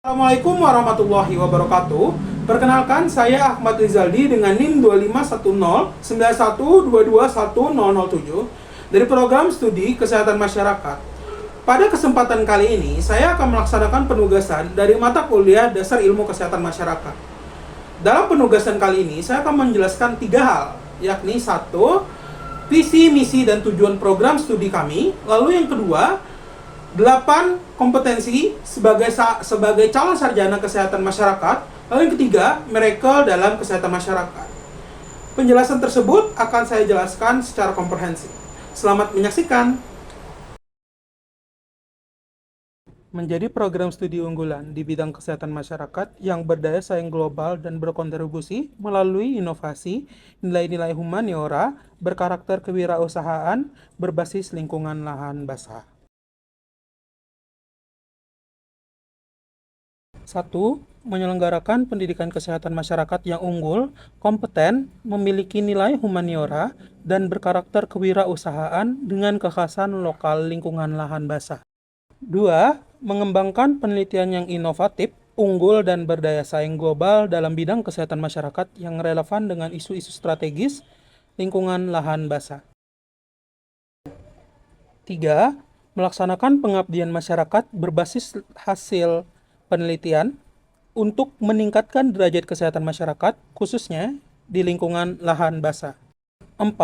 Assalamualaikum warahmatullahi wabarakatuh. Perkenalkan, saya Ahmad Rizaldi dengan NIM 251091221007 dari program studi Kesehatan Masyarakat. Pada kesempatan kali ini, saya akan melaksanakan penugasan dari mata kuliah Dasar Ilmu Kesehatan Masyarakat. Dalam penugasan kali ini, saya akan menjelaskan 3 hal, yakni 1. Visi, misi, dan tujuan program studi kami. Lalu yang kedua, 8 kompetensi sebagai calon sarjana kesehatan masyarakat. Lalu yang ketiga, miracle dalam kesehatan masyarakat. Penjelasan tersebut akan saya jelaskan secara komprehensif. Selamat menyaksikan. Menjadi program studi unggulan di bidang kesehatan masyarakat yang berdaya saing global dan berkontribusi melalui inovasi, nilai-nilai humaniora, berkarakter kewirausahaan, berbasis lingkungan lahan basah. 1. Menyelenggarakan pendidikan kesehatan masyarakat yang unggul, kompeten, memiliki nilai humaniora, dan berkarakter kewirausahaan dengan kekhasan lokal lingkungan lahan basah. 2. Mengembangkan penelitian yang inovatif, unggul, dan berdaya saing global dalam bidang kesehatan masyarakat yang relevan dengan isu-isu strategis lingkungan lahan basah. 3. Melaksanakan pengabdian masyarakat berbasis hasil penelitian untuk meningkatkan derajat kesehatan masyarakat, khususnya di lingkungan lahan basah. 4.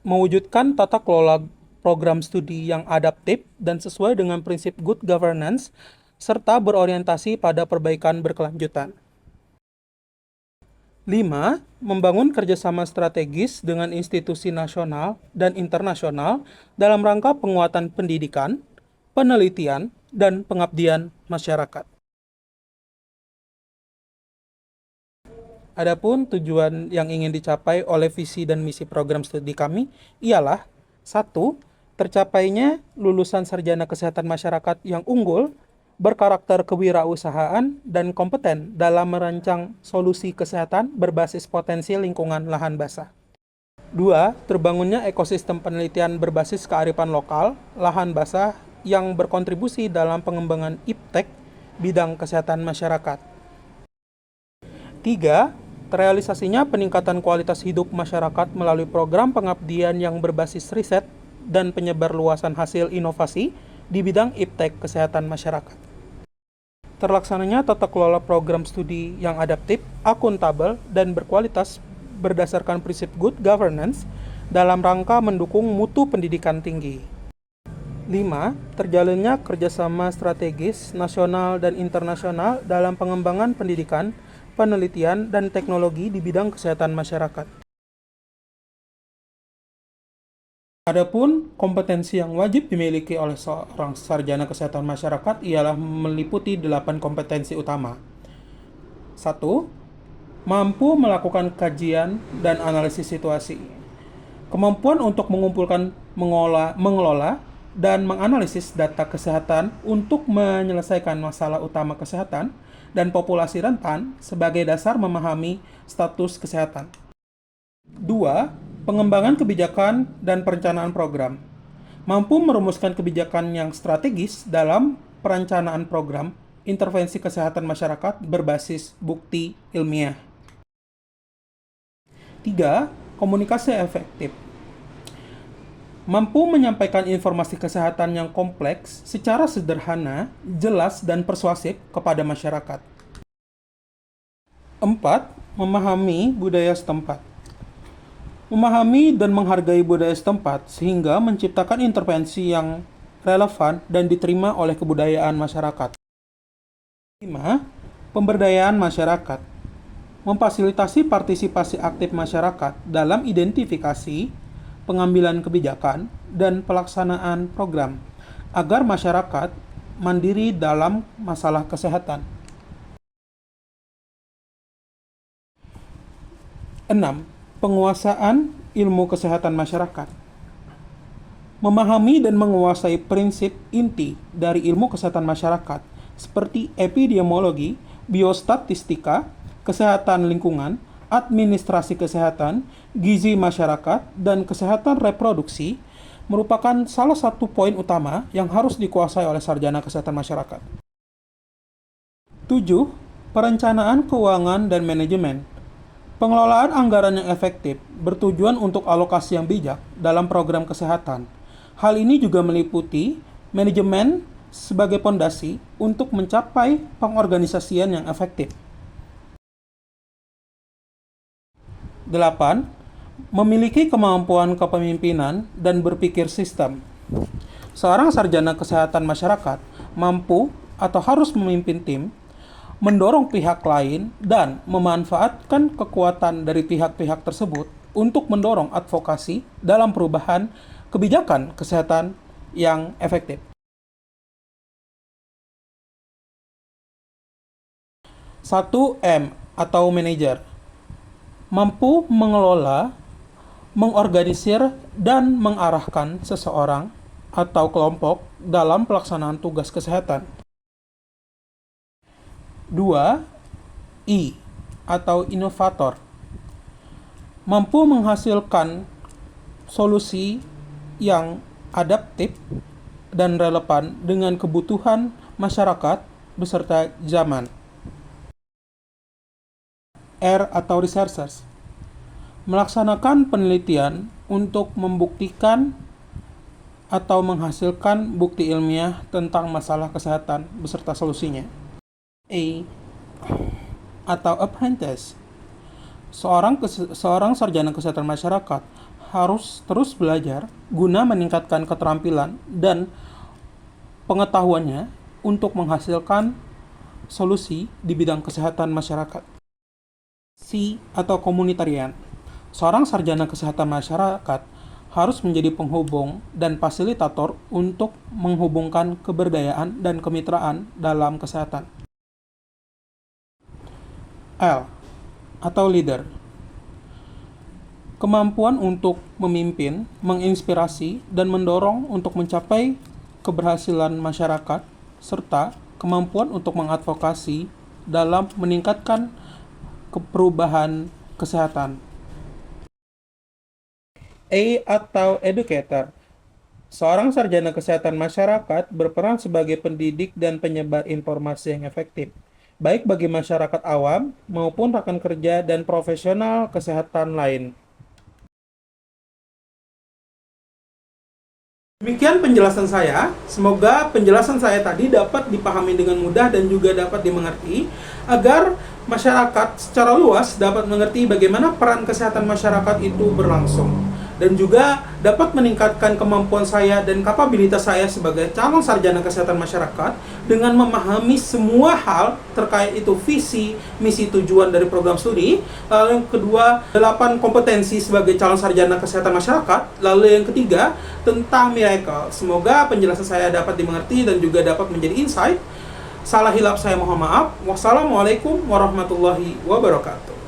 Mewujudkan tata kelola program studi yang adaptif dan sesuai dengan prinsip good governance, serta berorientasi pada perbaikan berkelanjutan. 5. Membangun kerjasama strategis dengan institusi nasional dan internasional dalam rangka penguatan pendidikan, penelitian, dan pengabdian masyarakat. Adapun tujuan yang ingin dicapai oleh visi dan misi program studi kami ialah 1. Tercapainya lulusan sarjana kesehatan masyarakat yang unggul, berkarakter kewirausahaan, dan kompeten dalam merancang solusi kesehatan berbasis potensi lingkungan lahan basah. 2. Terbangunnya ekosistem penelitian berbasis kearifan lokal, lahan basah yang berkontribusi dalam pengembangan iptek bidang kesehatan masyarakat. 3. Terrealisasinya peningkatan kualitas hidup masyarakat melalui program pengabdian yang berbasis riset dan penyebarluasan hasil inovasi di bidang iptek kesehatan masyarakat. Terlaksananya tata kelola program studi yang adaptif, akuntabel, dan berkualitas berdasarkan prinsip good governance dalam rangka mendukung mutu pendidikan tinggi. 5. Terjalinnya kerjasama strategis nasional dan internasional dalam pengembangan pendidikan, penelitian, dan teknologi di bidang kesehatan masyarakat. Adapun kompetensi yang wajib dimiliki oleh seorang sarjana kesehatan masyarakat ialah meliputi 8 kompetensi utama. 1. Mampu melakukan kajian dan analisis situasi. Kemampuan untuk mengumpulkan, mengelola, dan menganalisis data kesehatan untuk menyelesaikan masalah utama kesehatan dan populasi rentan sebagai dasar memahami status kesehatan. 2. Pengembangan kebijakan dan perencanaan program. Mampu merumuskan kebijakan yang strategis dalam perencanaan program intervensi kesehatan masyarakat berbasis bukti ilmiah. 3. Komunikasi efektif. Mampu menyampaikan informasi kesehatan yang kompleks secara sederhana, jelas, dan persuasif kepada masyarakat. 4. Memahami budaya setempat. Memahami dan menghargai budaya setempat sehingga menciptakan intervensi yang relevan dan diterima oleh kebudayaan masyarakat. 5. Pemberdayaan masyarakat. Memfasilitasi partisipasi aktif masyarakat dalam identifikasi, pengambilan kebijakan, dan pelaksanaan program agar masyarakat mandiri dalam masalah kesehatan. 6. Penguasaan ilmu kesehatan masyarakat. Memahami dan menguasai prinsip inti dari ilmu kesehatan masyarakat seperti epidemiologi, biostatistika, kesehatan lingkungan, administrasi kesehatan, gizi masyarakat, dan kesehatan reproduksi merupakan salah satu poin utama yang harus dikuasai oleh sarjana kesehatan masyarakat. 7. Perencanaan keuangan dan manajemen. Pengelolaan anggaran yang efektif bertujuan untuk alokasi yang bijak dalam program kesehatan. Hal ini juga meliputi manajemen sebagai pondasi untuk mencapai pengorganisasian yang efektif. 8. Memiliki kemampuan kepemimpinan dan berpikir sistem. Seorang sarjana kesehatan masyarakat mampu atau harus memimpin tim, mendorong pihak lain, dan memanfaatkan kekuatan dari pihak-pihak tersebut untuk mendorong advokasi dalam perubahan kebijakan kesehatan yang efektif. 1M atau manajer, mampu mengelola, mengorganisir, dan mengarahkan seseorang atau kelompok dalam pelaksanaan tugas kesehatan. 2I atau inovator, mampu menghasilkan solusi yang adaptif dan relevan dengan kebutuhan masyarakat beserta zaman. R atau researchers, melaksanakan penelitian untuk membuktikan atau menghasilkan bukti ilmiah tentang masalah kesehatan beserta solusinya. A atau apprentice, seorang sarjana kesehatan masyarakat harus terus belajar guna meningkatkan keterampilan dan pengetahuannya untuk menghasilkan solusi di bidang kesehatan masyarakat. C atau komunitarian, seorang sarjana kesehatan masyarakat harus menjadi penghubung dan fasilitator untuk menghubungkan keberdayaan dan kemitraan dalam kesehatan. L atau leader, kemampuan untuk memimpin, menginspirasi, dan mendorong untuk mencapai keberhasilan masyarakat, serta kemampuan untuk mengadvokasi dalam meningkatkan perubahan kesehatan. A atau educator, seorang sarjana kesehatan masyarakat berperan sebagai pendidik dan penyebar informasi yang efektif, baik bagi masyarakat awam maupun rekan kerja dan profesional kesehatan lain. Demikian penjelasan saya. Semoga penjelasan saya tadi dapat dipahami dengan mudah dan juga dapat dimengerti, agar masyarakat secara luas dapat mengerti bagaimana peran kesehatan masyarakat itu berlangsung, dan juga dapat meningkatkan kemampuan saya dan kapabilitas saya sebagai calon sarjana kesehatan masyarakat dengan memahami semua hal terkait itu visi, misi, tujuan dari program studi. Lalu yang kedua, 8 kompetensi sebagai calon sarjana kesehatan masyarakat. Lalu yang ketiga, tentang miracle. Semoga penjelasan saya dapat dimengerti dan juga dapat menjadi insight. Salah hilap saya mohon maaf. Wassalamualaikum warahmatullahi wabarakatuh.